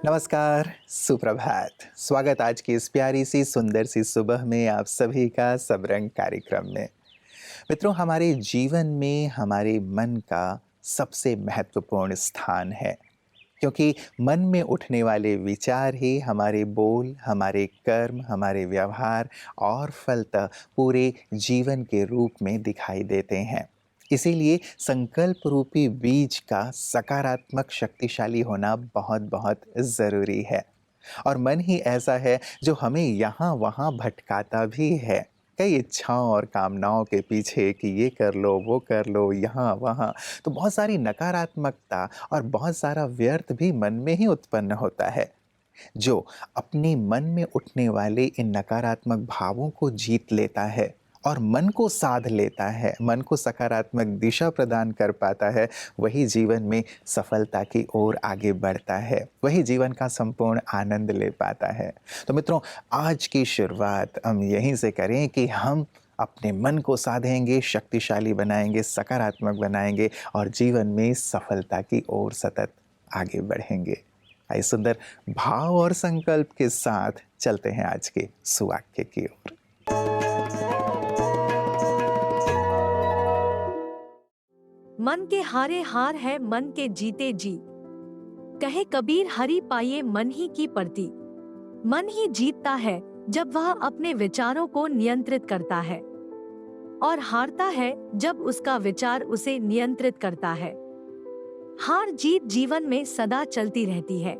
नमस्कार, सुप्रभात। स्वागत आज की इस प्यारी सी सुंदर सी सुबह में आप सभी का सबरंग कार्यक्रम में। मित्रों, हमारे जीवन में हमारे मन का सबसे महत्वपूर्ण स्थान है, क्योंकि मन में उठने वाले विचार ही हमारे बोल, हमारे कर्म, हमारे व्यवहार और फलतः पूरे जीवन के रूप में दिखाई देते हैं। इसीलिए संकल्प रूपी बीज का सकारात्मक शक्तिशाली होना बहुत बहुत ज़रूरी है। और मन ही ऐसा है जो हमें यहाँ वहाँ भटकाता भी है, कई इच्छाओं और कामनाओं के पीछे कि ये कर लो, वो कर लो, यहाँ वहाँ। तो बहुत सारी नकारात्मकता और बहुत सारा व्यर्थ भी मन में ही उत्पन्न होता है। जो अपने मन में उठने वाले इन नकारात्मक भावों को जीत लेता है और मन को साध लेता है, मन को सकारात्मक दिशा प्रदान कर पाता है, वही जीवन में सफलता की ओर आगे बढ़ता है, वही जीवन का संपूर्ण आनंद ले पाता है। तो मित्रों, आज की शुरुआत हम यहीं से करें कि हम अपने मन को साधेंगे, शक्तिशाली बनाएंगे, सकारात्मक बनाएंगे और जीवन में सफलता की ओर सतत आगे बढ़ेंगे। आइए सुंदर भाव और संकल्प के साथ चलते हैं आज के सुवाक्य की ओर। मन के हारे हार है, मन के जीते जीत। कहे कबीर, हरि पाइये मन ही की परती। मन ही जीतता है जब वह अपने विचारों को नियंत्रित करता है, और हारता है जब उसका विचार उसे नियंत्रित करता है। हार जीत जीवन में सदा चलती रहती है,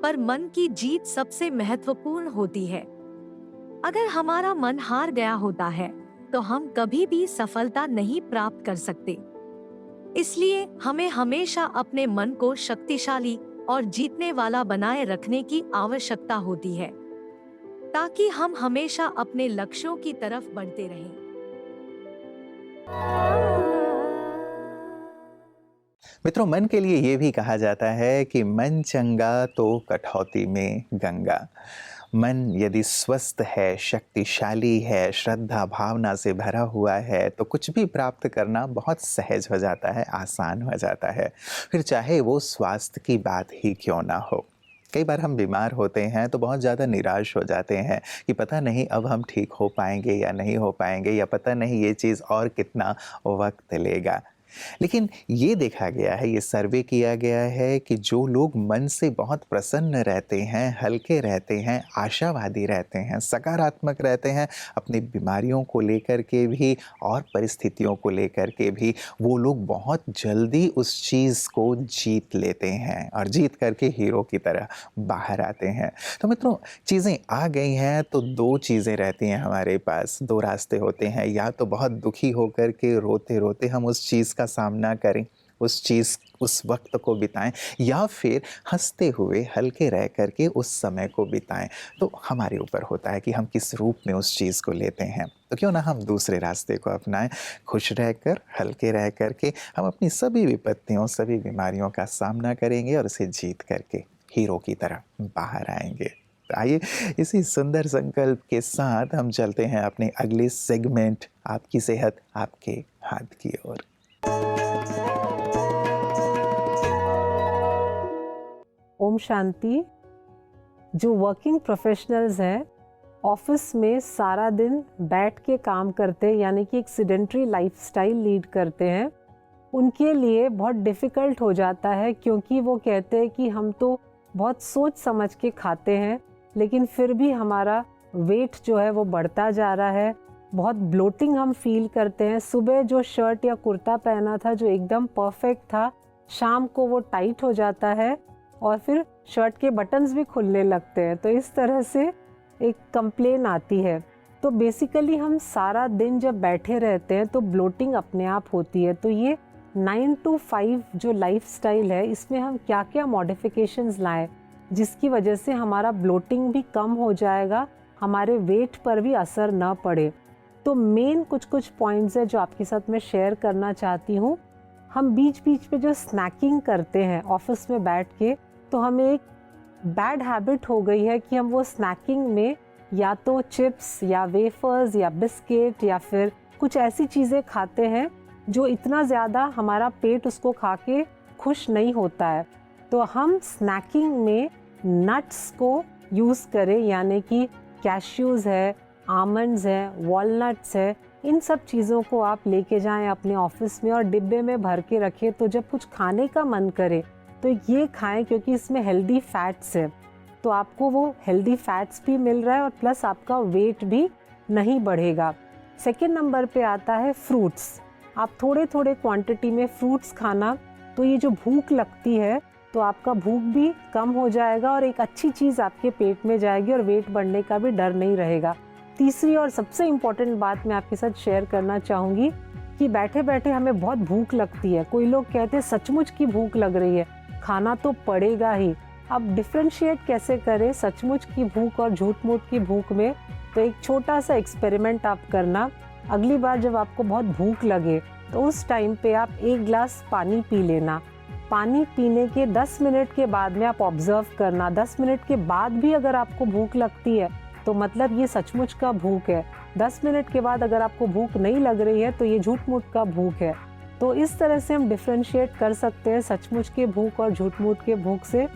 पर मन की जीत सबसे महत्वपूर्ण होती है। अगर हमारा मन हार गया होता है तो हम कभी भी सफलता नहीं प्राप्त कर सकते। इसलिए हमें हमेशा अपने मन को शक्तिशाली और जीतने वाला बनाए रखने की आवश्यकता होती है, ताकि हम हमेशा अपने लक्ष्यों की तरफ बढ़ते रहें। मित्रों, मन के लिए ये भी कहा जाता है कि मन चंगा तो कठौती में गंगा। मन यदि स्वस्थ है, शक्तिशाली है, श्रद्धा भावना से भरा हुआ है, तो कुछ भी प्राप्त करना बहुत सहज हो जाता है, आसान हो जाता है। फिर चाहे वो स्वास्थ्य की बात ही क्यों ना हो। कई बार हम बीमार होते हैं तो बहुत ज़्यादा निराश हो जाते हैं कि पता नहीं अब हम ठीक हो पाएंगे या नहीं हो पाएंगे, या पता नहीं ये चीज़ और कितना वक्त लेगा। लेकिन ये देखा गया है, ये सर्वे किया गया है कि जो लोग मन से बहुत प्रसन्न रहते हैं, हल्के रहते हैं, आशावादी रहते हैं, सकारात्मक रहते हैं, अपनी बीमारियों को लेकर के भी और परिस्थितियों को लेकर के भी, वो लोग बहुत जल्दी उस चीज़ को जीत लेते हैं और जीत करके हीरो की तरह बाहर आते हैं। तो मित्रों, चीज़ें आ गई हैं तो दो चीज़ें रहती हैं हमारे पास, दो रास्ते होते हैं। या तो बहुत दुखी होकर के रोते रोते हम उस चीज़ का सामना करें, उस वक्त को बिताएं, या फिर हंसते हुए हल्के रह करके उस समय को बिताएं। तो हमारे ऊपर होता है कि हम किस रूप में उस चीज़ को लेते हैं। तो क्यों ना हम दूसरे रास्ते को अपनाएं, खुश रहकर, हल्के रह करके हम अपनी सभी विपत्तियों, सभी बीमारियों का सामना करेंगे और उसे जीत करके हीरो की तरह बाहर आएंगे। तो आइए इसी सुंदर संकल्प के साथ हम चलते हैं अपने अगले सेगमेंट, आपकी सेहत आपके हाथ की ओर। ओम शांति। जो वर्किंग प्रोफेशनल्स हैं, ऑफिस में सारा दिन बैठ के काम करते हैं, यानी कि एक सेडेंटरी लाइफस्टाइल लीड करते हैं, उनके लिए बहुत डिफ़िकल्ट हो जाता है, क्योंकि वो कहते हैं कि हम तो बहुत सोच समझ के खाते हैं, लेकिन फिर भी हमारा वेट जो है वो बढ़ता जा रहा है। बहुत ब्लोटिंग हम फील करते हैं। सुबह जो शर्ट या कुर्ता पहना था जो एकदम परफेक्ट था, शाम को वो टाइट हो जाता है और फिर शर्ट के बटन्स भी खुलने लगते हैं। तो इस तरह से एक कंप्लेन आती है। तो बेसिकली हम सारा दिन जब बैठे रहते हैं तो ब्लोटिंग अपने आप होती है। तो ये 9 to 5 जो लाइफस्टाइल है, इसमें हम क्या क्या मॉडिफिकेशंस लाएं जिसकी वजह से हमारा ब्लोटिंग भी कम हो जाएगा, हमारे वेट पर भी असर ना पड़े। तो मेन कुछ पॉइंट्स है जो आपके साथ मैं शेयर करना चाहती हूँ। हम बीच बीच पे जो स्नैकिंग करते हैं ऑफिस में बैठ के, तो हमें एक बैड हैबिट हो गई है कि हम वो स्नैकिंग में या तो चिप्स या वेफर्स या बिस्किट या फिर कुछ ऐसी चीज़ें खाते हैं जो इतना ज़्यादा हमारा पेट उसको खा के खुश नहीं होता है। तो हम स्नैकिंग में नट्स को यूज़ करें, यानी कि कैश्यूज़ है, आमंड्स है, वॉलनट्स है, इन सब चीज़ों को आप लेके जाएं अपने ऑफिस में और डिब्बे में भर के रखें। तो जब कुछ खाने का मन करे तो ये खाएं, क्योंकि इसमें हेल्दी फैट्स है, तो आपको वो हेल्दी फैट्स भी मिल रहा है और प्लस आपका वेट भी नहीं बढ़ेगा। सेकेंड नंबर पे आता है फ्रूट्स। आप थोड़े थोड़े क्वांटिटी में फ्रूट्स खाना, तो ये जो भूख लगती है तो आपका भूख भी कम हो जाएगा और एक अच्छी चीज़ आपके पेट में जाएगी और वेट बढ़ने का भी डर नहीं रहेगा। तीसरी और सबसे इम्पॉर्टेंट बात मैं आपके साथ शेयर करना चाहूँगी कि बैठे बैठे हमें बहुत भूख लगती है। कोई लोग कहते हैं सचमुच की भूख लग रही है, खाना तो पड़ेगा ही। अब डिफ्रेंशिएट कैसे करें सचमुच की भूख और झूठ मूठ की भूख में? तो एक छोटा सा एक्सपेरिमेंट आप करना। अगली बार जब आपको बहुत भूख लगे तो उस टाइम पे आप 1 गिलास पानी पी लेना। पानी पीने के 10 मिनट के बाद में आप ऑब्जर्व करना। 10 मिनट के बाद भी अगर आपको भूख लगती है तो मतलब ये सचमुच का भूख है। 10 मिनट के बाद अगर आपको भूख नहीं लग रही है तो ये झूठ मूठ का भूख है। तो इस तरह से हम डिफ्रेंशिएट कर सकते हैं सचमुच के भूख और झूठ मूठ के भूख से।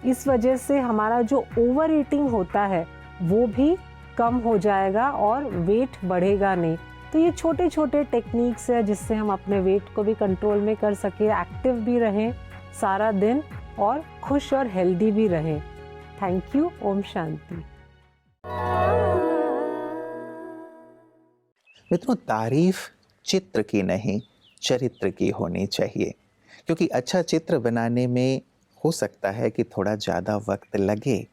इस वजह से हमारा जो ओवर ईटिंग होता है वो भी कम हो जाएगा और वेट बढ़ेगा नहीं। तो ये छोटे छोटे टेक्निक्स है जिससे हम अपने वेट को भी कंट्रोल में कर सके, एक्टिव भी रहें सारा दिन और खुश और हेल्दी भी रहें। Thank you. ओम शांति। मित्रों, तारीफ चित्र की नहीं चरित्र की होनी चाहिए, क्योंकि अच्छा चित्र बनाने में हो सकता है कि थोड़ा ज़्यादा वक्त लगे,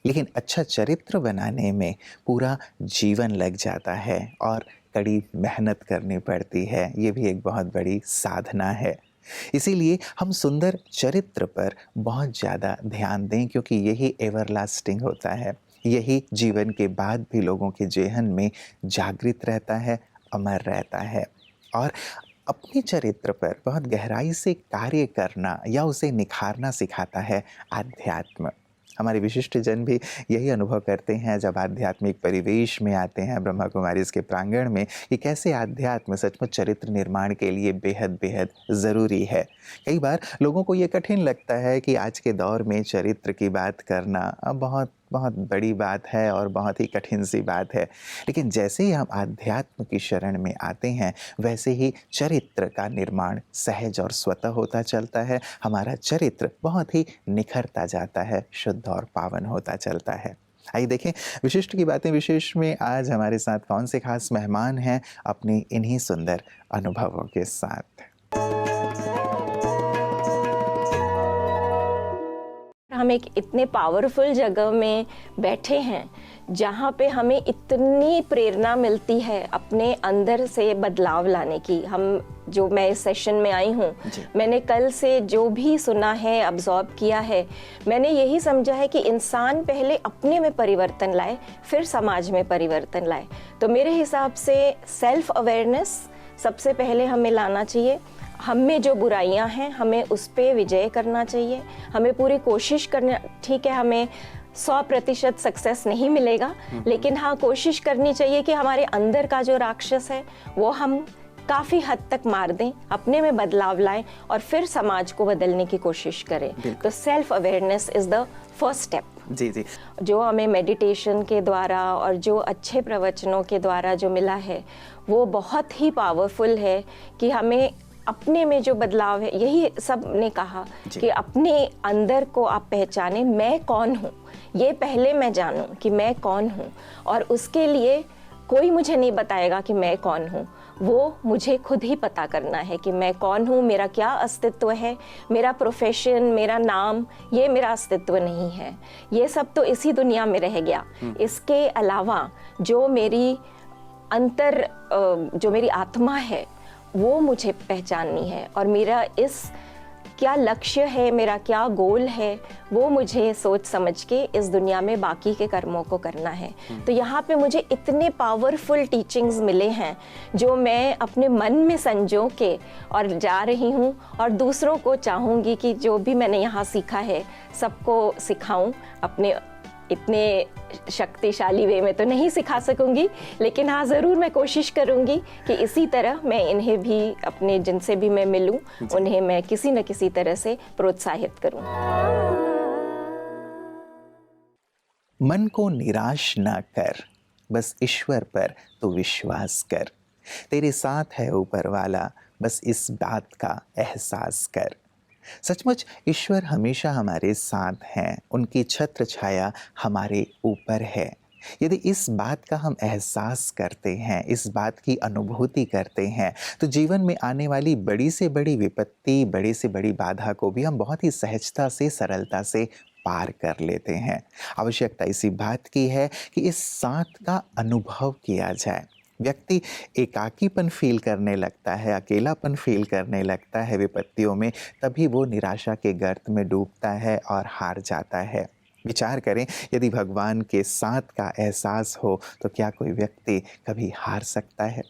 लेकिन अच्छा चरित्र बनाने में पूरा जीवन लग जाता है और कड़ी मेहनत करनी पड़ती है। ये भी एक बहुत बड़ी साधना है। इसीलिए हम सुंदर चरित्र पर बहुत ज़्यादा ध्यान दें, क्योंकि यही एवरलास्टिंग होता है। यही जीवन के बाद भी लोगों के जेहन में जागृत रहता है, अमर रहता है। और अपने चरित्र पर बहुत गहराई से कार्य करना या उसे निखारना सिखाता है आध्यात्म। हमारे विशिष्ट जन भी यही अनुभव करते हैं जब आध्यात्मिक परिवेश में आते हैं ब्रह्मा कुमारीज़ के प्रांगण में, कि कैसे आध्यात्म सचमुच चरित्र निर्माण के लिए बेहद बेहद ज़रूरी है। कई बार लोगों को ये कठिन लगता है कि आज के दौर में चरित्र की बात करना बहुत बहुत बड़ी बात है और बहुत ही कठिन सी बात है। लेकिन जैसे ही हम आध्यात्म की शरण में आते हैं, वैसे ही चरित्र का निर्माण सहज और स्वतः होता चलता है। हमारा चरित्र बहुत ही निखरता जाता है, शुद्ध और पावन होता चलता है। आइए देखें विशिष्ट की बातें विशेष में आज हमारे साथ कौन से खास मेहमान हैं अपने इन्हीं सुंदर अनुभवों के साथ। हम एक इतने पावरफुल जगह में बैठे हैं जहाँ पे हमें इतनी प्रेरणा मिलती है अपने अंदर से बदलाव लाने की। मैं इस सेशन में आई हूँ, मैंने कल से जो भी सुना है, अब्जॉर्ब किया है, मैंने यही समझा है कि इंसान पहले अपने में परिवर्तन लाए, फिर समाज में परिवर्तन लाए। तो मेरे हिसाब से सेल्फ अवेयरनेस सबसे पहले हमें लाना चाहिए। हम में जो बुराइयां हैं हमें उस पे विजय करना चाहिए। हमें पूरी कोशिश करना, ठीक है हमें 100% सक्सेस नहीं मिलेगा, लेकिन हाँ कोशिश करनी चाहिए कि हमारे अंदर का जो राक्षस है वो हम काफ़ी हद तक मार दें, अपने में बदलाव लाएं और फिर समाज को बदलने की कोशिश करें। तो self awareness is the first step. जी जी, जो हमें मेडिटेशन के द्वारा और जो अच्छे प्रवचनों के द्वारा जो मिला है वो बहुत ही पावरफुल है कि हमें अपने में जो बदलाव है, यही सब ने कहा कि अपने अंदर को आप पहचानें, मैं कौन हूँ, ये पहले मैं जानूं कि मैं कौन हूँ। और उसके लिए कोई मुझे नहीं बताएगा कि मैं कौन हूँ, वो मुझे खुद ही पता करना है कि मैं कौन हूँ, मेरा क्या अस्तित्व है। मेरा प्रोफेशन, मेरा नाम, ये मेरा अस्तित्व नहीं है। ये सब तो इसी दुनिया में रह गया। इसके अलावा जो मेरी जो मेरी आत्मा है वो मुझे पहचाननी है, और मेरा इस क्या लक्ष्य है, मेरा क्या गोल है, वो मुझे सोच समझ के इस दुनिया में बाकी के कर्मों को करना है। तो यहाँ पे मुझे इतने पावरफुल टीचिंग्स मिले हैं जो मैं अपने मन में संजो के और जा रही हूँ, और दूसरों को चाहूँगी कि जो भी मैंने यहाँ सीखा है सबको सिखाऊँ। अपने इतने शक्तिशाली वे में तो नहीं सिखा सकूंगी, लेकिन हाँ ज़रूर मैं कोशिश करूंगी कि इसी तरह मैं इन्हें भी, अपने जिनसे भी मैं मिलूं, उन्हें मैं किसी न किसी तरह से प्रोत्साहित करूं। मन को निराश ना कर, बस ईश्वर पर तो विश्वास कर। तेरे साथ है ऊपर वाला, बस इस बात का एहसास कर। सचमुच ईश्वर हमेशा हमारे साथ हैं, उनकी छत्र छाया हमारे ऊपर है। यदि इस बात का हम एहसास करते हैं, इस बात की अनुभूति करते हैं, तो जीवन में आने वाली बड़ी से बड़ी विपत्ति, बड़ी से बड़ी बाधा को भी हम बहुत ही सहजता से, सरलता से पार कर लेते हैं। आवश्यकता इसी बात की है कि इस साथ का अनुभव किया जाए। व्यक्ति एकाकीपन फील करने लगता है, अकेलापन फील करने लगता है विपत्तियों में, तभी वो निराशा के गर्त में डूबता है और हार जाता है। विचार करें, यदि भगवान के साथ का एहसास हो तो क्या कोई व्यक्ति कभी हार सकता है?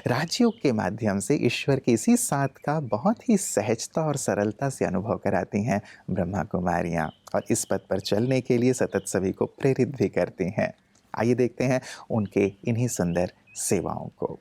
राजयोग के माध्यम से ईश्वर के इसी साथ का बहुत ही सहजता और सरलता से अनुभव कराती हैं ब्रह्मा कुमारियाँ, और इस पथ पर चलने के लिए सतत सभी को प्रेरित भी करती हैं। आइए देखते हैं उनके इन्हीं सुंदर सेवाओं को।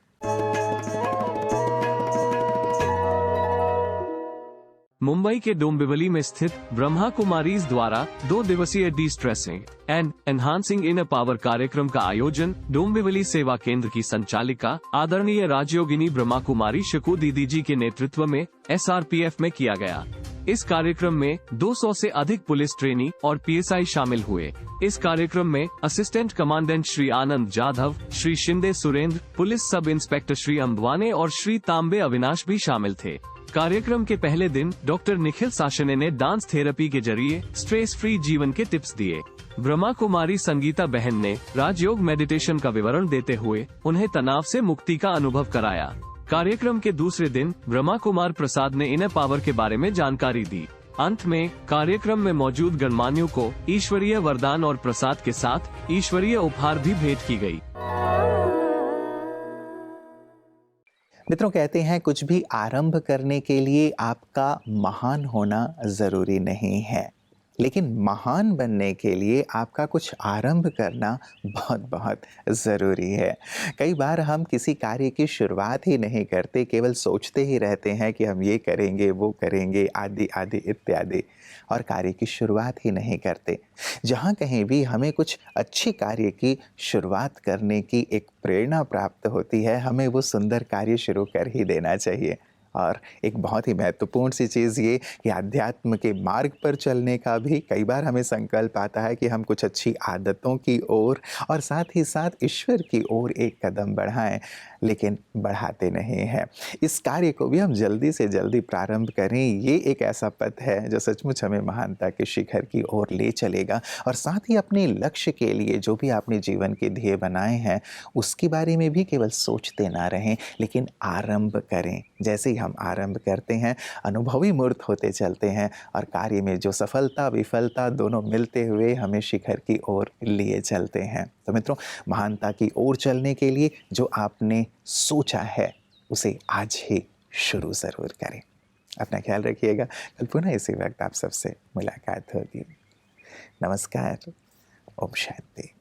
मुंबई के डोंबिवली में स्थित ब्रह्मा कुमारीज द्वारा 2 दिवसीय D stressing and enhancing inner power कार्यक्रम का आयोजन डोंबिवली सेवा केंद्र की संचालिका आदरणीय राजयोगिनी ब्रह्मा कुमारी शकू दीदी जी के नेतृत्व में SRPF में किया गया। इस कार्यक्रम में 200 से अधिक पुलिस ट्रेनी और PSI शामिल हुए। इस कार्यक्रम में assistant commandant Shri Anand Jadhav, Shri Shinde Surendra, police sub inspector Shri Ambawane और श्री तांबे अविनाश भी शामिल थे। कार्यक्रम के पहले दिन डॉक्टर निखिल साशने ने डांस थेरेपी के जरिए स्ट्रेस फ्री जीवन के टिप्स दिए। ब्रह्मा कुमारी संगीता बहन ने राजयोग मेडिटेशन का विवरण देते हुए उन्हें तनाव से मुक्ति का अनुभव कराया। कार्यक्रम के दूसरे दिन ब्रह्मा कुमार प्रसाद ने इनर पावर के बारे में जानकारी दी। अंत में कार्यक्रम में मौजूद गणमान्यों को ईश्वरीय वरदान और प्रसाद के साथ ईश्वरीय उपहार भी भेंट की गई। मित्रों, कहते हैं कुछ भी आरंभ करने के लिए आपका महान होना जरूरी नहीं है, लेकिन महान बनने के लिए आपका कुछ आरंभ करना बहुत बहुत ज़रूरी है। कई बार हम किसी कार्य की शुरुआत ही नहीं करते, केवल सोचते ही रहते हैं कि हम ये करेंगे, वो करेंगे, आदि आदि इत्यादि, और कार्य की शुरुआत ही नहीं करते। जहाँ कहीं भी हमें कुछ अच्छी कार्य की शुरुआत करने की एक प्रेरणा प्राप्त होती है, हमें वो सुंदर कार्य शुरू कर ही देना चाहिए। और एक बहुत ही महत्वपूर्ण सी चीज़ ये कि अध्यात्म के मार्ग पर चलने का भी कई बार हमें संकल्प आता है कि हम कुछ अच्छी आदतों की ओर और साथ ही साथ ईश्वर की ओर एक कदम बढ़ाएं, लेकिन बढ़ाते नहीं हैं। इस कार्य को भी हम जल्दी से जल्दी प्रारंभ करें। ये एक ऐसा पथ है जो सचमुच हमें महानता के शिखर की ओर ले चलेगा, और साथ ही अपने लक्ष्य के लिए जो भी आपने जीवन के ध्येय बनाए हैं उसके बारे में भी केवल सोचते ना रहें, लेकिन आरंभ करें। जैसे ही हम आरंभ करते हैं, अनुभवी मूर्त होते चलते हैं, और कार्य में जो सफलता विफलता दोनों मिलते हुए हमें शिखर की ओर लिए चलते हैं। तो मित्रों, महानता की ओर चलने के लिए जो आपने सोचा है उसे आज ही शुरू ज़रूर करें। अपना ख्याल रखिएगा। कल पुनः इसी वक्त आप सबसे मुलाकात होगी। नमस्कार। ओम शांति।